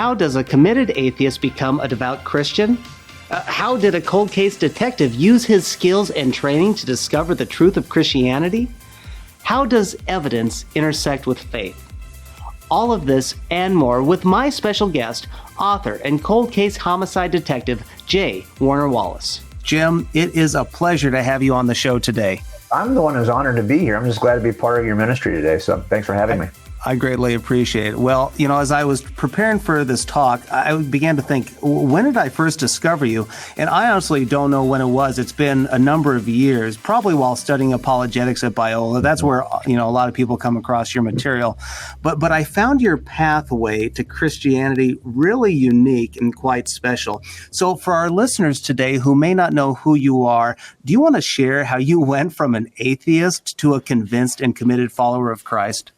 How does a committed atheist become a devout Christian? How did a cold case detective use his skills and training to discover the truth of Christianity? How does evidence intersect with faith? All of this and more with my special guest, author and cold case homicide detective, J Warner Wallace. Jim, it is a pleasure to have you on the show today. I'm the one who's honored to be here. I'm just glad to be part of your ministry today. So thanks for having me. I greatly appreciate it. Well, as I was preparing for this talk, I began to think, when did I first discover you? And I honestly don't know when it was. It's been a number of years, probably while studying apologetics at Biola. That's where, a lot of people come across your material. But I found your pathway to Christianity really unique and quite special. So for our listeners today who may not know who you are, do you want to share how you went from an atheist to a convinced and committed follower of Christ?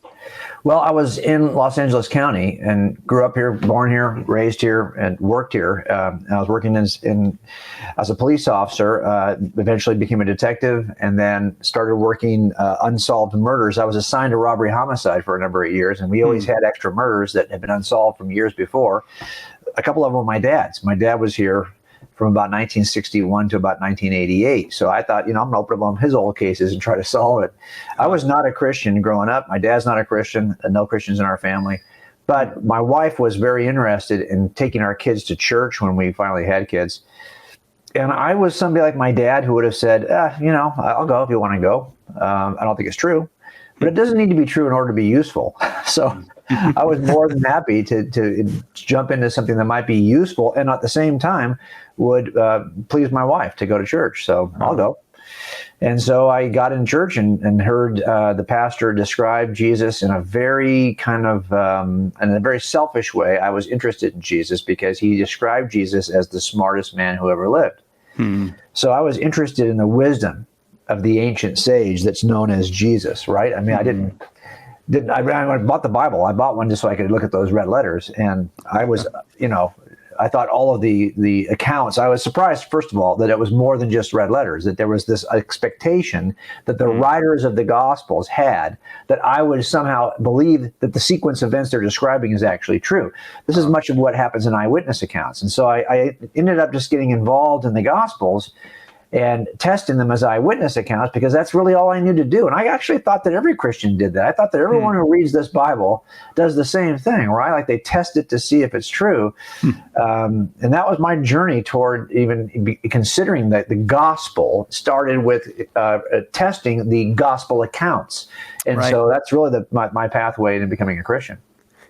Well, I was in Los Angeles County and grew up here, born here, raised here, and worked here. And I was working as a police officer, eventually became a detective, and then started working unsolved murders. I was assigned to robbery homicide for a number of years, and we always had extra murders that had been unsolved from years before. A couple of them were my dad's. My dad was here from about 1961 to about 1988. So I thought, I'm going to open up on his old cases and try to solve it. I was not a Christian growing up. My dad's not a Christian, no Christians in our family. But my wife was very interested in taking our kids to church when we finally had kids. And I was somebody like my dad who would have said, I'll go if you want to go. I don't think it's true. But it doesn't need to be true in order to be useful. So I was more than happy to jump into something that might be useful and at the same time would please my wife to go to church. So I'll go. And so I got in church and heard the pastor describe Jesus in a very kind of, in a very selfish way. I was interested in Jesus because he described Jesus as the smartest man who ever lived. So I was interested in the wisdom of the ancient sage that's known as Jesus, right? I mean, I bought the Bible. I bought one just so I could look at those red letters. And I was, I thought all of the accounts, I was surprised, first of all, that it was more than just red letters, that there was this expectation that the writers of the Gospels had that I would somehow believe that the sequence of events they're describing is actually true. This is much of what happens in eyewitness accounts. And so I ended up just getting involved in the Gospels and testing them as eyewitness accounts because that's really all I knew to do. And I actually thought that every Christian did that. I thought that everyone who reads this Bible does the same thing, right? Like they test it to see if it's true. And that was my journey toward even considering that the gospel started with testing the gospel accounts. And so that's really my pathway to becoming a Christian.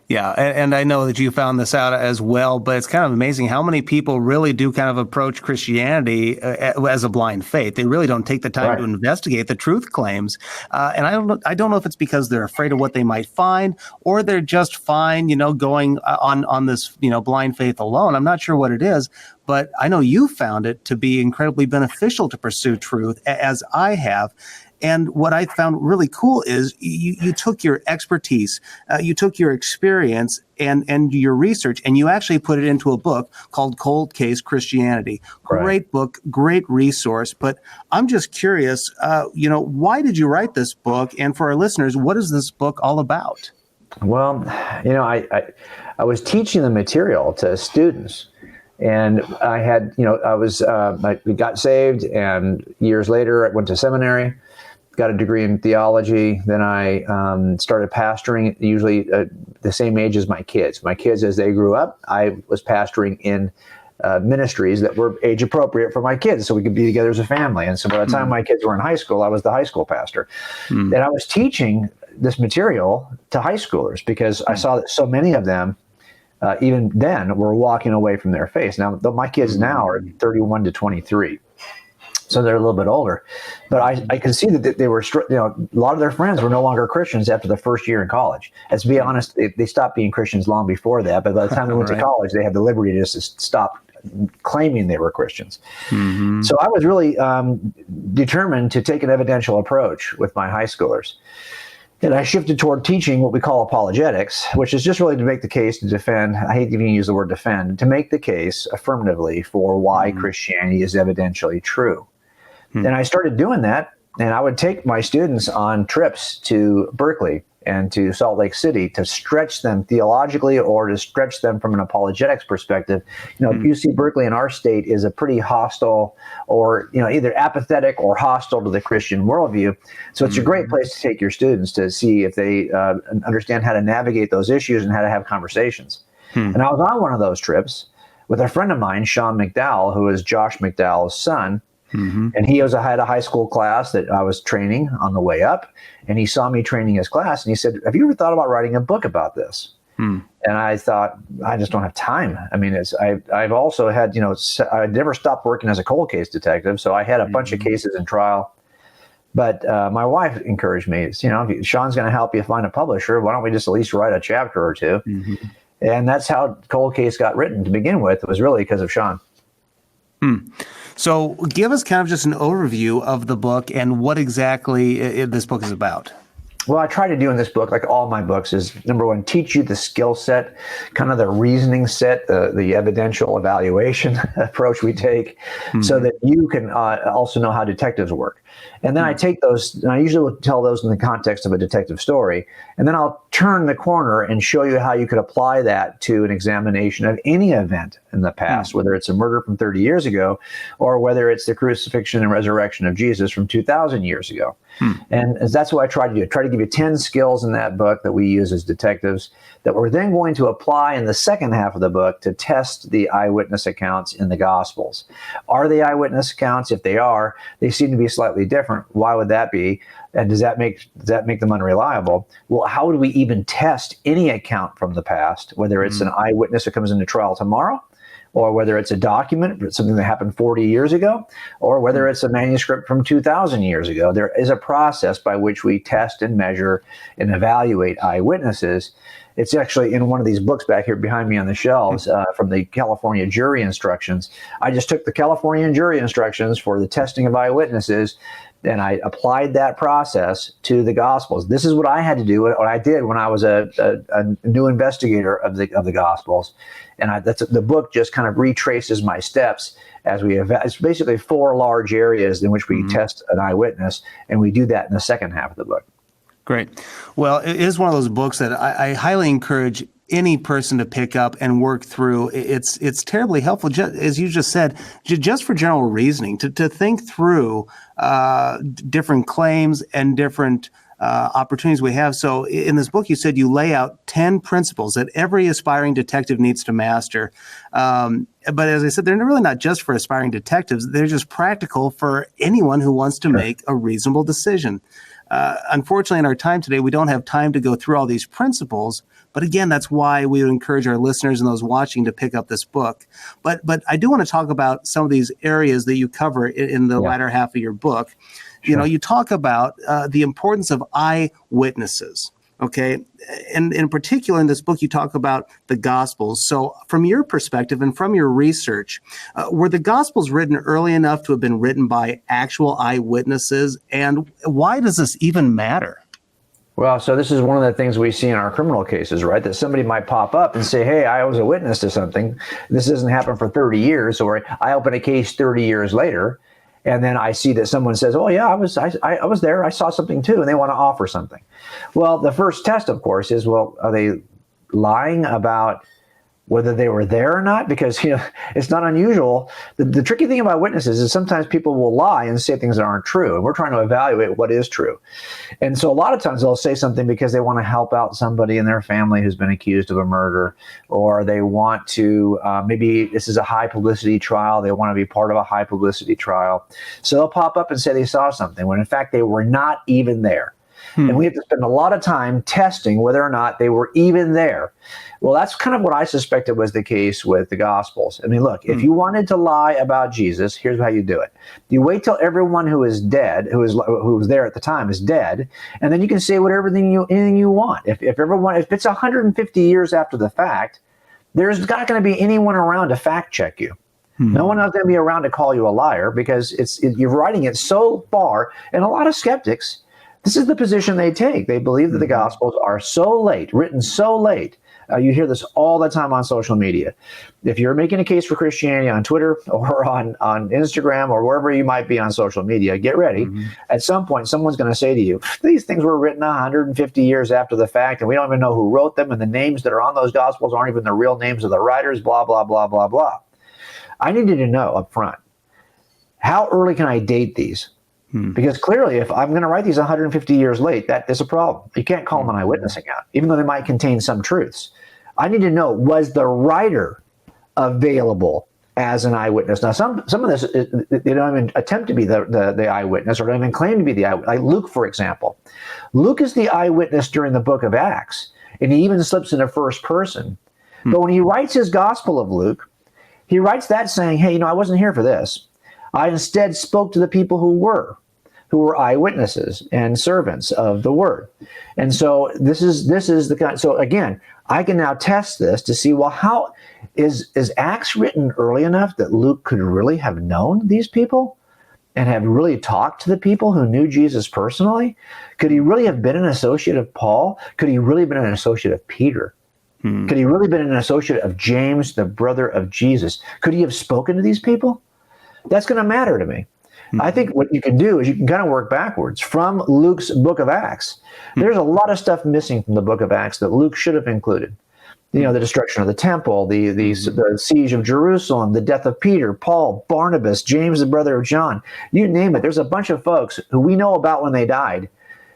Yeah, and I know that you found this out as well, but it's kind of amazing how many people really do kind of approach Christianity as a blind faith. They really don't take the time to investigate the truth claims. And I don't know if it's because they're afraid of what they might find, or they're just fine, going on this, blind faith alone. I'm not sure what it is, but I know you found it to be incredibly beneficial to pursue truth, as I have. And what I found really cool is you took your expertise, you took your experience and your research, and you actually put it into a book called Cold Case Christianity. Great book, great resource. But I'm just curious, why did you write this book? And for our listeners, what is this book all about? Well, I was teaching the material to students. And I had, I got saved, and years later I went to seminary, got a degree in theology. Then I started pastoring, usually the same age as my kids. My kids, as they grew up, I was pastoring in ministries that were age appropriate for my kids, so we could be together as a family. And so by the time my kids were in high school, I was the high school pastor. And I was teaching this material to high schoolers because I saw that so many of them, even then, were walking away from their faith. Now, my kids now are 31 to 23. So they're a little bit older, but I can see that they were, a lot of their friends were no longer Christians after the first year in college. And to be honest, they stopped being Christians long before that. But by the time they went to college, they had the liberty to just stop claiming they were Christians. So I was really determined to take an evidential approach with my high schoolers. And I shifted toward teaching what we call apologetics, which is just really to make the case to defend, I hate to even use the word defend, to make the case affirmatively for why Christianity is evidentially true. And I started doing that, and I would take my students on trips to Berkeley and to Salt Lake City to stretch them theologically or to stretch them from an apologetics perspective. UC Berkeley in our state is a pretty hostile or, either apathetic or hostile to the Christian worldview. So it's a great place to take your students to see if they understand how to navigate those issues and how to have conversations. And I was on one of those trips with a friend of mine, Sean McDowell, who is Josh McDowell's son. And he had a high school class that I was training on the way up, and he saw me training his class, and he said, "Have you ever thought about writing a book about this?" And I thought, I just don't have time. I mean, I've also had, I never stopped working as a cold case detective, so I had a bunch of cases in trial. But my wife encouraged me, if Sean's going to help you find a publisher, why don't we just at least write a chapter or two? And that's how Cold Case got written to begin with. It was really because of Sean. So give us kind of just an overview of the book and what exactly this book is about. Well, I try to do in this book, like all my books, is number one, teach you the skill set, kind of the reasoning set, the evidential evaluation approach we take, so that you can also know how detectives work. And then I take those, and I usually will tell those in the context of a detective story, and then I'll turn the corner and show you how you could apply that to an examination of any event in the past, whether it's a murder from 30 years ago, or whether it's the crucifixion and resurrection of Jesus from 2,000 years ago. And that's what I try to do. I try to give you 10 skills in that book that we use as detectives that we're then going to apply in the second half of the book to test the eyewitness accounts in the Gospels. Are they eyewitness accounts? If they are, they seem to be slightly different. Why would that be? And does that make them unreliable? Well, how would we even test any account from the past, whether it's an eyewitness that comes into trial tomorrow, or whether it's a document, something that happened 40 years ago, or whether it's a manuscript from 2,000 years ago? There is a process by which we test and measure and evaluate eyewitnesses. It's actually in one of these books back here behind me on the shelves from the California jury instructions. I just took the California jury instructions for the testing of eyewitnesses, and I applied that process to the Gospels. This is what I had to do, what I did when I was a new investigator of the Gospels. And the book just kind of retraces my steps as it's basically 4 large areas in which we test an eyewitness, and we do that in the second half of the book. Great. Well, it is one of those books that I highly encourage any person to pick up and work through. It's terribly helpful, as you just said, just for general reasoning, to think through different claims and different opportunities we have. So in this book, you said you lay out 10 principles that every aspiring detective needs to master. But as I said, they're really not just for aspiring detectives. They're just practical for anyone who wants to make a reasonable decision. Unfortunately, in our time today, we don't have time to go through all these principles. But again, that's why we would encourage our listeners and those watching to pick up this book. But I do want to talk about some of these areas that you cover in the latter half of your book. Sure. You talk about the importance of eyewitnesses. Okay. And in particular, in this book, you talk about the Gospels. So from your perspective and from your research, were the Gospels written early enough to have been written by actual eyewitnesses? And why does this even matter? Well, so this is one of the things we see in our criminal cases, right? That somebody might pop up and say, hey, I was a witness to something. This hasn't happened for 30 years. Or I open a case 30 years later, and then I see that someone says, oh, yeah, I was there. I saw something too. And they want to offer something. Well, the first test, of course, is, well, are they lying about whether they were there or not? Because, it's not unusual. The tricky thing about witnesses is sometimes people will lie and say things that aren't true. And we're trying to evaluate what is true. And so a lot of times they'll say something because they want to help out somebody in their family who's been accused of a murder, or they want to, maybe this is a high publicity trial. They want to be part of a high publicity trial. So they'll pop up and say they saw something when in fact they were not even there. And we have to spend a lot of time testing whether or not they were even there. Well, that's kind of what I suspected was the case with the Gospels. I mean, look, if you wanted to lie about Jesus, here's how you do it. You wait till everyone who is dead, who was there at the time, is dead, and then you can say anything you want. If it's 150 years after the fact, there's not going to be anyone around to fact check you. No one else going to be around to call you a liar, because you're writing it so far. And a lot of skeptics, this is the position they take. They believe that the Gospels are so late, written so late, You hear this all the time on social media. If you're making a case for Christianity on Twitter or on Instagram or wherever you might be on social media, get ready. At some point, someone's going to say to you, these things were written 150 years after the fact, and we don't even know who wrote them, and the names that are on those Gospels aren't even the real names of the writers, blah, blah, blah, blah, blah. I needed to know up front, how early can I date these? Because clearly, if I'm going to write these 150 years late, that is a problem. You can't call them an eyewitness account, even though they might contain some truths. I need to know, was the writer available as an eyewitness? Now, some of this, they don't even attempt to be the eyewitness, or don't even claim to be the eyewitness. Like Luke, for example. Luke is the eyewitness during the book of Acts, and he even slips into first person. But when he writes his Gospel of Luke, he writes that saying, hey, I wasn't here for this. I instead spoke to the people who were eyewitnesses and servants of the word. And so this is the kind. So again, I can now test this to see, well, how is Acts written early enough that Luke could really have known these people and have really talked to the people who knew Jesus personally? Could he really have been an associate of Paul? Could he really have been an associate of Peter? Could he really have been an associate of James, the brother of Jesus? Could he have spoken to these people? That's going to matter to me. I think what you can do is you can kind of work backwards from Luke's book of Acts. There's a lot of stuff missing from the book of Acts that Luke should have included. The destruction of the temple, the siege of Jerusalem, the death of Peter, Paul, Barnabas, James, the brother of John. You name it. There's a bunch of folks who we know about when they died,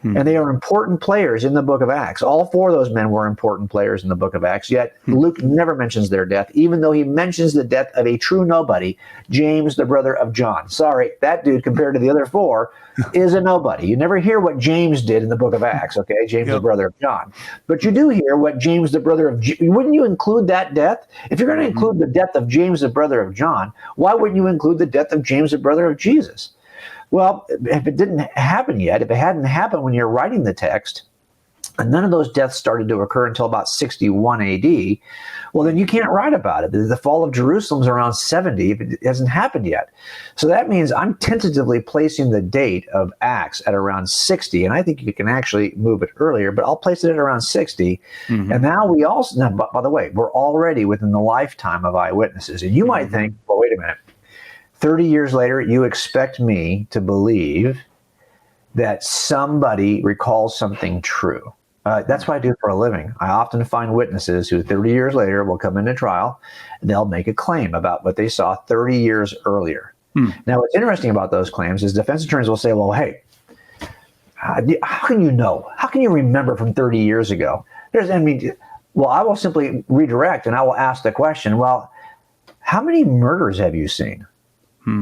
and they are important players in the book of Acts. All four of those men were important players in the book of Acts, yet Luke never mentions their death, even though he mentions the death of a true nobody, James, the brother of John. Sorry, that dude, compared to the other four, is a nobody. You never hear what James did in the book of Acts, okay? James, the brother of John. But you do hear what James, the brother of... Wouldn't you include that death? If you're going to include the death of James, the brother of John, why wouldn't you include the death of James, the brother of Jesus? Well, if it didn't happen yet, if it hadn't happened when you're writing the text, and none of those deaths started to occur until about 61 AD, well, then you can't write about it. The fall of Jerusalem is around 70 if it hasn't happened yet. So that means I'm tentatively placing the date of Acts at around 60, and I think you can actually move it earlier, but I'll place it at around 60. And now by the way, we're already within the lifetime of eyewitnesses. And you might think, well, wait a minute. 30 years later, you expect me to believe that somebody recalls something true. That's what I do for a living. I often find witnesses who 30 years later will come into trial, and they'll make a claim about what they saw 30 years earlier. Now, what's interesting about those claims is defense attorneys will say, well, hey, how can you know? How can you remember from 30 years ago? Well, I will simply redirect, and I will ask the question, well, how many murders have you seen? I've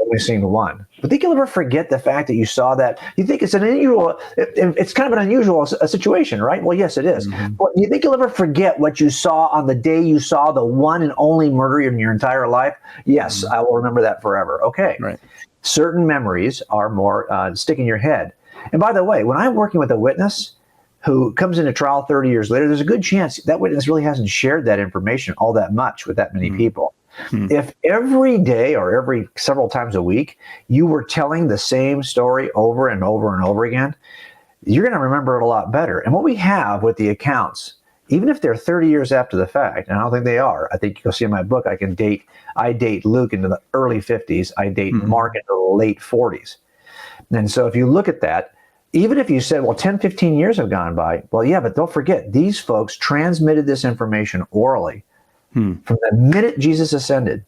only seen one. But think you'll ever forget the fact that you saw that? You think it's it's kind of an unusual situation, right? Well, yes, it is. But you think you'll ever forget what you saw on the day you saw the one and only murder in your entire life? Yes, I will remember that forever. Okay. Right. Certain memories are more stick in your head. And by the way, when I'm working with a witness who comes into trial 30 years later, there's a good chance that witness really hasn't shared that information all that much with that many people. If every day or every several times a week you were telling the same story over and over and over again, you're going to remember it a lot better. And what we have with the accounts, even if they're 30 years after the fact, and I don't think they are, I think you'll see in my book, I date Luke into the early 50s, I date Mark into the late 40s. And so if you look at that, even if you said, well, 10, 15 years have gone by, well, yeah, but don't forget, these folks transmitted this information orally. From the minute Jesus ascended,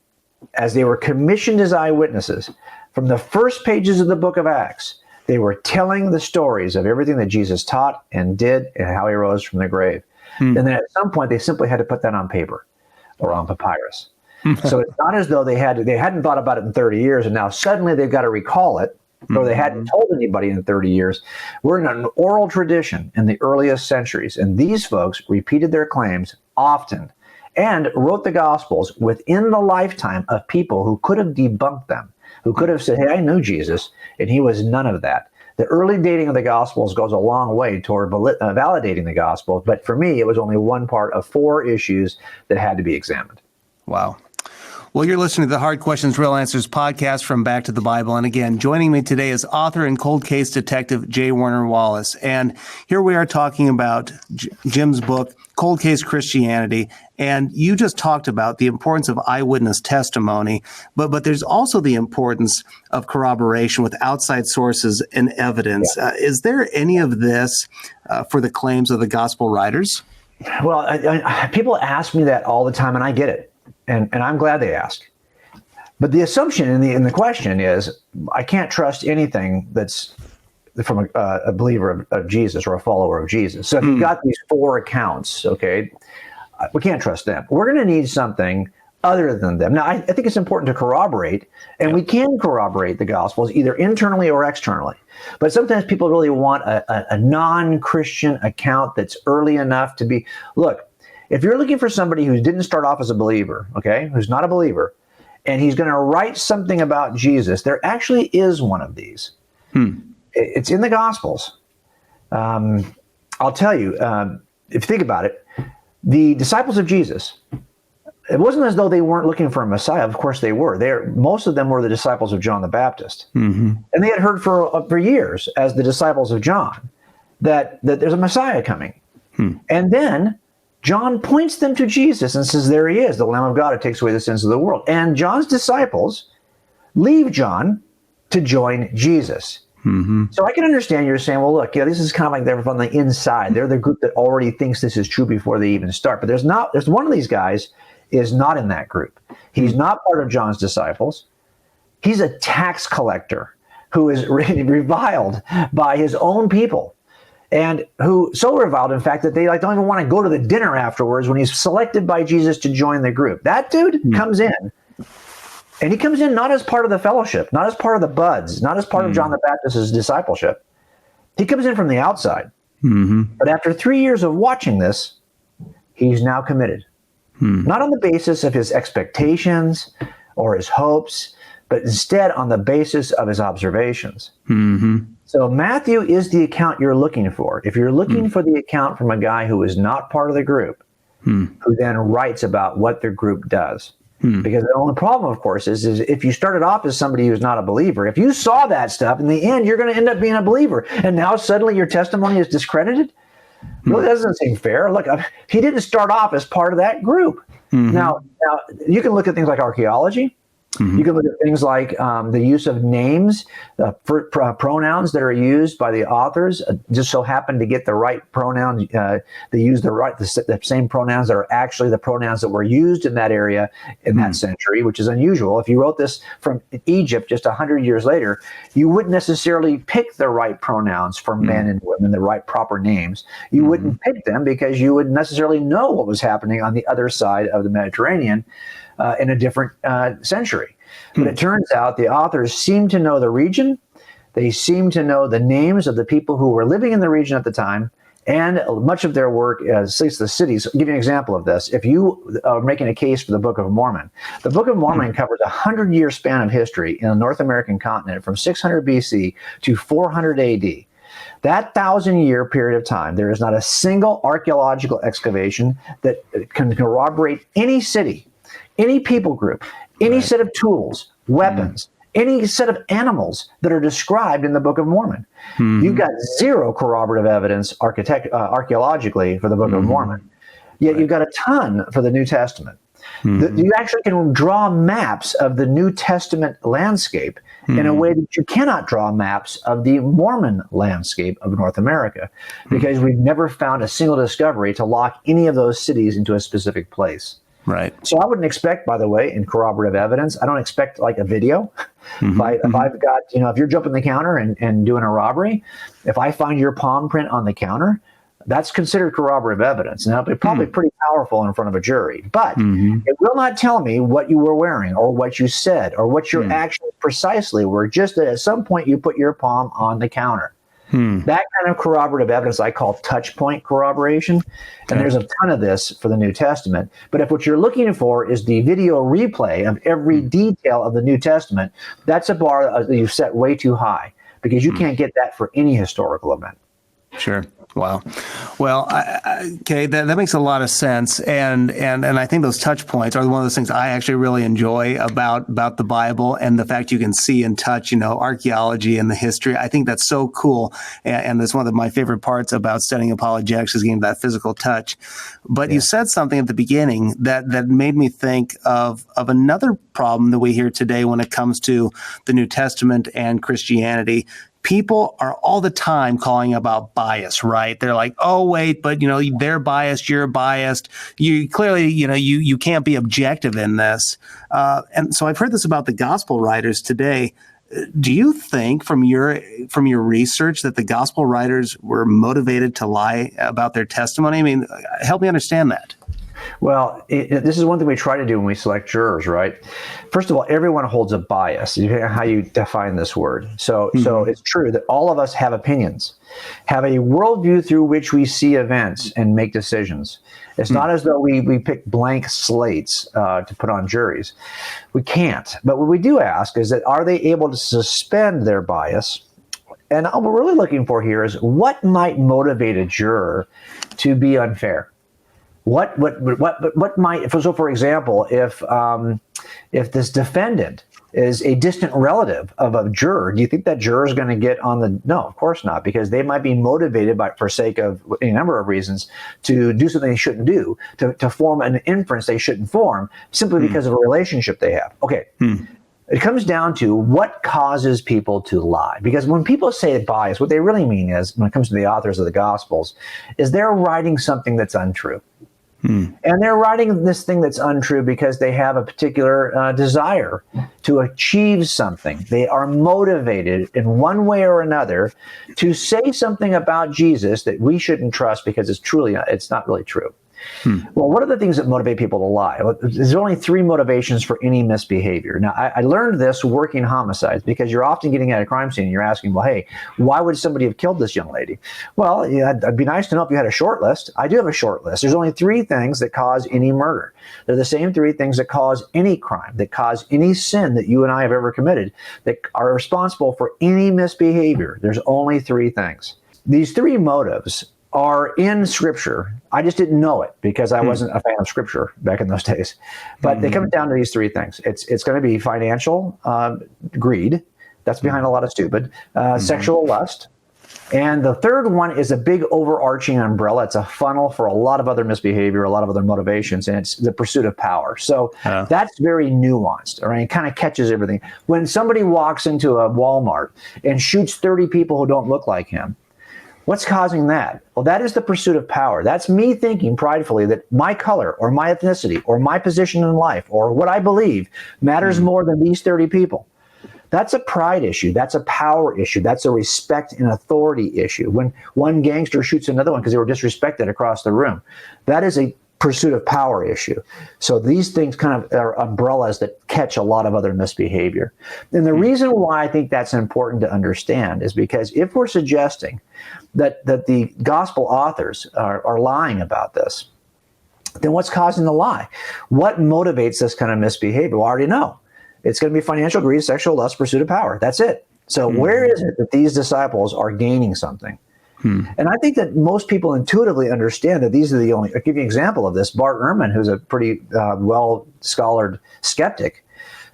as they were commissioned as eyewitnesses, from the first pages of the book of Acts, they were telling the stories of everything that Jesus taught and did and how he rose from the grave. And then at some point, they simply had to put that on paper or on papyrus. So it's not as though they hadn't thought about it in 30 years, and now suddenly they've got to recall it, or they hadn't told anybody in 30 years. We're in an oral tradition in the earliest centuries, and these folks repeated their claims often and wrote the Gospels within the lifetime of people who could have debunked them, who could have said, hey, I knew Jesus, and he was none of that. The early dating of the Gospels goes a long way toward validating the Gospel, but for me, it was only one part of 4 issues that had to be examined. Wow. Well, you're listening to the Hard Questions, Real Answers podcast from Back to the Bible. And again, joining me today is author and cold case detective J Warner Wallace. And here we are talking about Jim's book, Cold Case Christianity. And you just talked about the importance of eyewitness testimony, but there's also the importance of corroboration with outside sources and evidence. Yeah. Is there any of this for the claims of the gospel writers? Well, people ask me that all the time, and I get it. And I'm glad they ask. But the assumption in the question is, I can't trust anything that's from a believer of Jesus or a follower of Jesus. So if you've got these 4 accounts, okay, we can't trust them. We're going to need something other than them. Now, I think it's important to corroborate, and we can corroborate the Gospels either internally or externally. But sometimes people really want a non-Christian account that's early enough to be, look, if you're looking for somebody who didn't start off as a believer, okay, who's not a believer, and he's going to write something about Jesus, there actually is one of these. It's in the Gospels. I'll tell you, if you think about it, the disciples of Jesus, it wasn't as though they weren't looking for a Messiah. Of course they were. Most of them were the disciples of John the Baptist. And they had heard for years, as the disciples of John, that there's a Messiah coming. And then John points them to Jesus and says, there he is, the Lamb of God who takes away the sins of the world. And John's disciples leave John to join Jesus. So I can understand you're saying, well, look, this is kind of like they're from the inside. They're the group that already thinks this is true before they even start. But there's one of these guys is not in that group. He's not part of John's disciples. He's a tax collector who is reviled by his own people. And who so reviled, in fact, that they don't even want to go to the dinner afterwards when he's selected by Jesus to join the group. That dude comes in, and he comes in not as part of the fellowship, not as part of the buds, not as part of John the Baptist's discipleship. He comes in from the outside. But after 3 years of watching this, he's now committed. Not on the basis of his expectations or his hopes, but instead on the basis of his observations. So Matthew is the account you're looking for. If you're looking for the account from a guy who is not part of the group, who then writes about what the group does. Because the only problem, of course, is if you started off as somebody who's not a believer, if you saw that stuff, in the end, you're going to end up being a believer. And now suddenly your testimony is discredited? Well, that doesn't seem fair. Look, he didn't start off as part of that group. Now, you can look at things like archaeology. You can look at things like the use of names, pronouns that are used by the authors, just so happen to get the right pronouns. They use the same pronouns that are actually the pronouns that were used in that area in that century, which is unusual. If you wrote this from Egypt just 100 years later, you wouldn't necessarily pick the right pronouns for men and women, the right proper names. You wouldn't pick them because you wouldn't necessarily know what was happening on the other side of the Mediterranean in a different century. But it turns out the authors seem to know the region. They seem to know the names of the people who were living in the region at the time. And much of their work, at least the cities, I'll give you an example of this. If you are making a case for the Book of Mormon, the Book of Mormon covers a 100-year span of history in the North American continent from 600 BC to 400 AD. That 1,000-year period of time, there is not a single archaeological excavation that can corroborate any city, any people group, any set of tools, weapons, any set of animals that are described in the Book of Mormon. You've got zero corroborative evidence archaeologically for the Book of Mormon. Yet you've got a ton for the New Testament. You actually can draw maps of the New Testament landscape in a way that you cannot draw maps of the Mormon landscape of North America, because we've never found a single discovery to lock any of those cities into a specific place. Right. So I wouldn't expect, by the way, in corroborative evidence, I don't expect like a video. If I've got, if you're jumping the counter and doing a robbery, if I find your palm print on the counter, that's considered corroborative evidence. Now, it'll be probably pretty powerful in front of a jury, but it will not tell me what you were wearing or what you said or what your actions precisely were, just that at some point you put your palm on the counter. That kind of corroborative evidence I call touch point corroboration. And there's a ton of this for the New Testament. But if what you're looking for is the video replay of every detail of the New Testament, that's a bar that you've set way too high, because you can't get that for any historical event. Sure. Wow. Well, okay, that makes a lot of sense, and I think those touch points are one of those things I actually really enjoy about the Bible, and the fact you can see and touch, archaeology and the history. I think that's so cool, and that's one of my favorite parts about studying apologetics is getting that physical touch. But you said something at the beginning that made me think of another problem that we hear today when it comes to the New Testament and Christianity. People are all the time calling about bias, right? They're like, oh, wait, but, they're biased, you're biased. You clearly, you can't be objective in this. And so I've heard this about the gospel writers today. Do you think from your research that the gospel writers were motivated to lie about their testimony? I mean, help me understand that. Well, this is one thing we try to do when we select jurors, right? First of all, everyone holds a bias, how you define this word. So it's true that all of us have opinions, have a worldview through which we see events and make decisions. It's not as though we pick blank slates to put on juries. We can't. But what we do ask is that are they able to suspend their bias? And what we're really looking for here is what might motivate a juror to be unfair? What might, so for example, if this defendant is a distant relative of a juror, do you think that juror is going to get on the, no, of course not, because they might be motivated for sake of a number of reasons to do something they shouldn't do, to form an inference they shouldn't form, simply because of a relationship they have. Okay. It comes down to what causes people to lie. Because when people say bias, what they really mean is, when it comes to the authors of the Gospels, is they're writing something that's untrue. And they're writing this thing that's untrue because they have a particular desire to achieve something. They are motivated in one way or another to say something about Jesus that we shouldn't trust because it's not really true. Well, what are the things that motivate people to lie? Well, there's only 3 motivations for any misbehavior. Now, I learned this working homicides because you're often getting at a crime scene and you're asking, well, hey, why would somebody have killed this young lady? Well, it'd be nice to know if you had a short list. I do have a short list. There's only 3 things that cause any murder. They're the same 3 things that cause any crime, that cause any sin that you and I have ever committed, that are responsible for any misbehavior. There's only 3 things. These 3 motives are in Scripture. I just didn't know it because I wasn't a fan of Scripture back in those days. But they come down to these 3 things. It's going to be financial greed. That's behind a lot of stupid. Sexual lust. And the third one is a big overarching umbrella. It's a funnel for a lot of other misbehavior, a lot of other motivations, and it's the pursuit of power. So that's very nuanced, all right? It kind of catches everything. When somebody walks into a Walmart and shoots 30 people who don't look like him, what's causing that? Well, that is the pursuit of power. That's me thinking pridefully that my color or my ethnicity or my position in life or what I believe matters more than these 30 people. That's a pride issue. That's a power issue. That's a respect and authority issue. When one gangster shoots another one because they were disrespected across the room, that is a pursuit of power issue. So these things kind of are umbrellas that catch a lot of other misbehavior. And the reason why I think that's important to understand is because if we're suggesting that the gospel authors are lying about this, then what's causing the lie? What motivates this kind of misbehavior? Well, I already know. It's going to be financial greed, sexual lust, pursuit of power. That's it. So where is it that these disciples are gaining something? And I think that most people intuitively understand that these are the only. I'll give you an example of this. Bart Ehrman, who's a pretty well-scholared skeptic,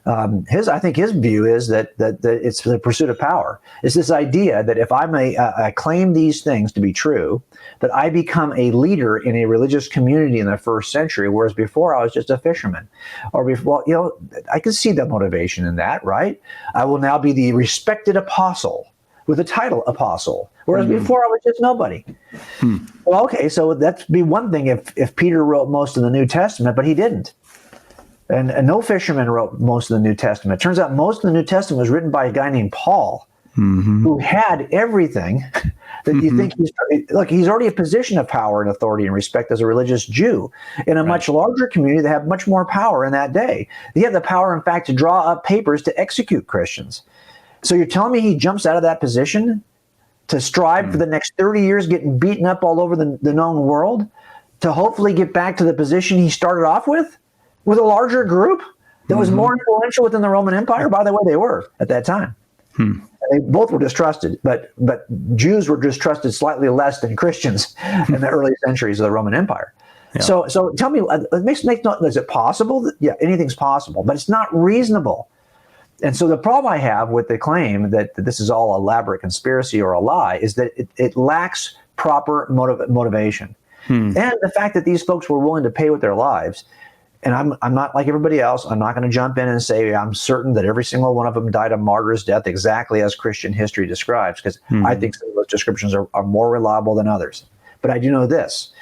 I think his view is that it's the pursuit of power. It's this idea that if I claim these things to be true, that I become a leader in a religious community in the first century, whereas before I was just a fisherman. Or before, I can see the motivation in that, right? I will now be the respected apostle with the title apostle, whereas before I was just nobody. Well, okay, so that'd be one thing if Peter wrote most of the New Testament, but he didn't. And no fisherman wrote most of the New Testament. It turns out most of the New Testament was written by a guy named Paul, who had everything that you think he's already a position of power and authority and respect as a religious Jew in a much larger community that had much more power in that day. He had the power, in fact, to draw up papers to execute Christians. So you're telling me he jumps out of that position to strive for the next 30 years, getting beaten up all over the known world, to hopefully get back to the position he started off with a larger group that was more influential within the Roman Empire? By the way, they were at that time. And They both were distrusted, but Jews were distrusted slightly less than Christians in the early centuries of the Roman Empire. Yeah. So tell me, is it possible? Yeah, anything's possible, but it's not reasonable. And so the problem I have with the claim that this is all elaborate conspiracy or a lie is that it lacks proper motivation. And the fact that these folks were willing to pay with their lives. And I'm not like everybody else. I'm not going to jump in and say I'm certain that every single one of them died a martyr's death exactly as Christian history describes, because I think some of those descriptions are more reliable than others. But I do know this.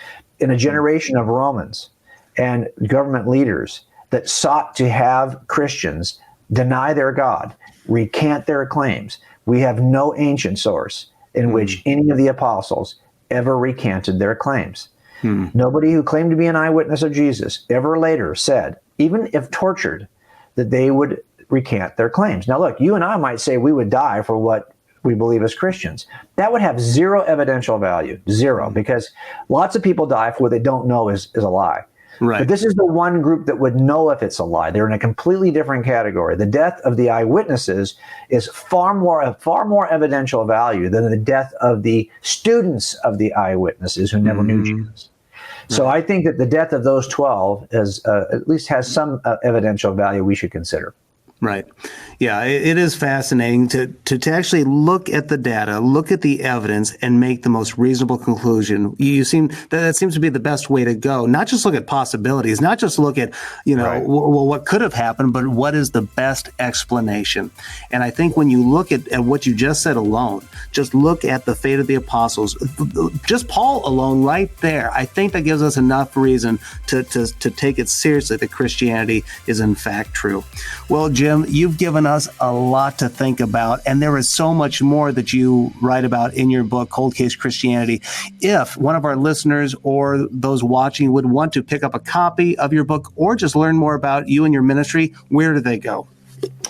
In a generation of Romans and government leaders that sought to have Christians deny their God, recant their claims, we have no ancient source in which any of the apostles ever recanted their claims. Nobody who claimed to be an eyewitness of Jesus ever later said, even if tortured, that they would recant their claims. Now, look, you and I might say we would die for what we believe as Christians. That would have zero evidential value, zero, because lots of people die for what they don't know is a lie. Right. But this is the one group that would know if it's a lie. They're in a completely different category. The death of the eyewitnesses is far more evidential value than the death of the students of the eyewitnesses who never knew Jesus. So I think that the death of those 12 at least has some evidential value we should consider. Right. Yeah, it is fascinating to actually look at the data, look at the evidence, and make the most reasonable conclusion. That seems to be the best way to go. Not just look at possibilities, not just look at, what could have happened, but what is the best explanation. And I think when you look at what you just said alone, just look at the fate of the apostles, just Paul alone right there, I think that gives us enough reason to take it seriously that Christianity is in fact true. Well, Jim, you've given us a lot to think about, and there is so much more that you write about in your book, Cold Case Christianity. If one of our listeners or those watching would want to pick up a copy of your book or just learn more about you and your ministry, where do they go?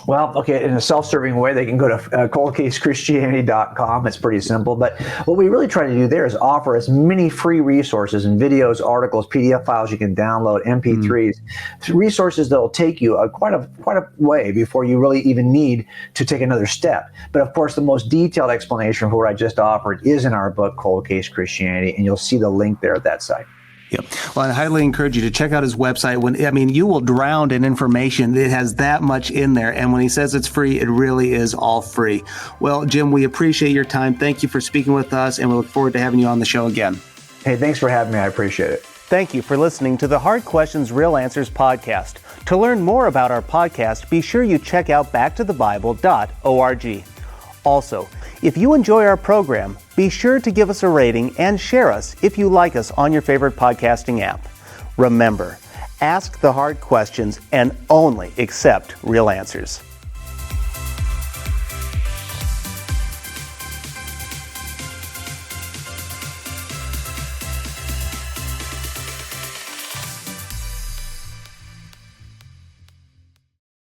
Well, okay, in a self-serving way, they can go to coldcasechristianity.com. It's pretty simple. But what we really try to do there is offer as many free resources and videos, articles, PDF files you can download, MP3s, resources that will take you quite a way before you really even need to take another step. But of course, the most detailed explanation for what I just offered is in our book, Cold Case Christianity, and you'll see the link there at that site. Yep. Well, I highly encourage you to check out his website. You will drown in information. It has that much in there. And when he says it's free, it really is all free. Well, Jim, we appreciate your time. Thank you for speaking with us, and we look forward to having you on the show again. Hey, thanks for having me. I appreciate it. Thank you for listening to the Hard Questions, Real Answers podcast. To learn more about our podcast, be sure you check out backtothebible.org. Also, if you enjoy our program, be sure to give us a rating and share us if you like us on your favorite podcasting app. Remember, ask the hard questions and only accept real answers.